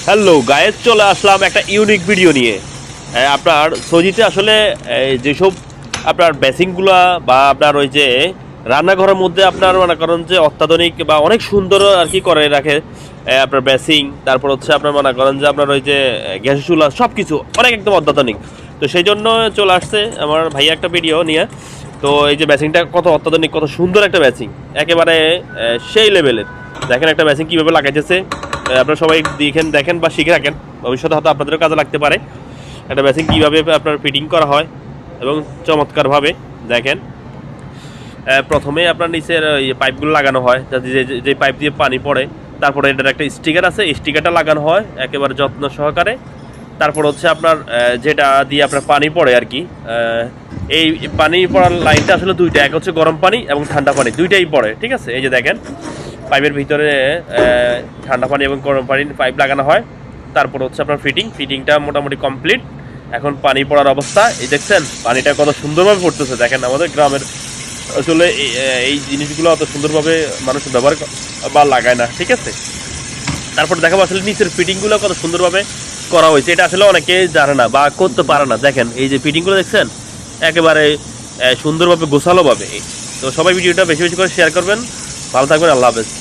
Hello guys, চলে আসলাম একটা unique video নিয়ে। আপনার সৌদিতে আসলে যেসব আপনার বেসিংগুলা বা আপনার ওই যে রান্নাঘরের মধ্যে আপনার মনে করেন যে অত্যাধুনিক বা অনেক সুন্দর আর কি করে রাখে। আপনার বেসিং, তারপর হচ্ছে আপনার মনে করেন যে আপনার ওই যে গ্যাস চুলা সব কিছু অনেক একদম অত্যাধুনিক। তো সেই জন্য চলে আসছে আমার ভাইয়া একটা ভিডিও নিয়ে। তো এই যে বেসিংটা কত অত্যাধুনিক, কত সুন্দর একটা বেসিং, একেবারে সেই লেভেলের। দেখেন একটা বেসিং কীভাবে লাগাইতেছে। আপনারা সবাই দেখেন বা শিখে রাখেন, ভবিষ্যতে হয়তো আপনাদেরও কাজে লাগতে পারে। একটা বেসিং কীভাবে আপনার ফিটিং করা হয় এবং চমৎকারভাবে দেখেন। প্রথমে আপনার নিচের ওই পাইপগুলো লাগানো হয়, যাতে যে পাইপ দিয়ে পানি পড়ে। তারপরে এটার একটা স্টিকার আছে, স্টিকারটা লাগানো হয় একেবারে যত্ন সহকারে। তারপর হচ্ছে আপনার যেটা দিয়ে আপনার পানি পড়ে আর কি, এই পানি পড়ার লাইনটা আসলে দুইটা, এক হচ্ছে গরম পানি এবং ঠান্ডা পানি, দুইটাই পড়ে, ঠিক আছে। এই যে দেখেন পাইপের ভিতরে ঠান্ডা পানি এবং গরম পানির পাইপ লাগানো হয়। তারপর হচ্ছে আপনার ফিটিংটা মোটামুটি কমপ্লিট। এখন পানি পড়ার অবস্থা, এই দেখছেন পানিটা কত সুন্দরভাবে পড়তেছে। দেখেন আমাদের গ্রামের আসলে এই জিনিসগুলো অত সুন্দরভাবে মানুষ ব্যবহার বা লাগায় না, ঠিক আছে। তারপর দেখাবো আসলে নিচের ফিটিংগুলো কত সুন্দরভাবে করা হয়েছে। এটা আসলে অনেকে জানে না বা করতে পারে না। দেখেন এই যে ফিটিংগুলো দেখছেন, একেবারে সুন্দরভাবে গোছালোভাবে। তো সবাই ভিডিওটা বেশি বেশি করে শেয়ার করবেন। ভালো থাকবেন, আল্লাহ হাফেজ।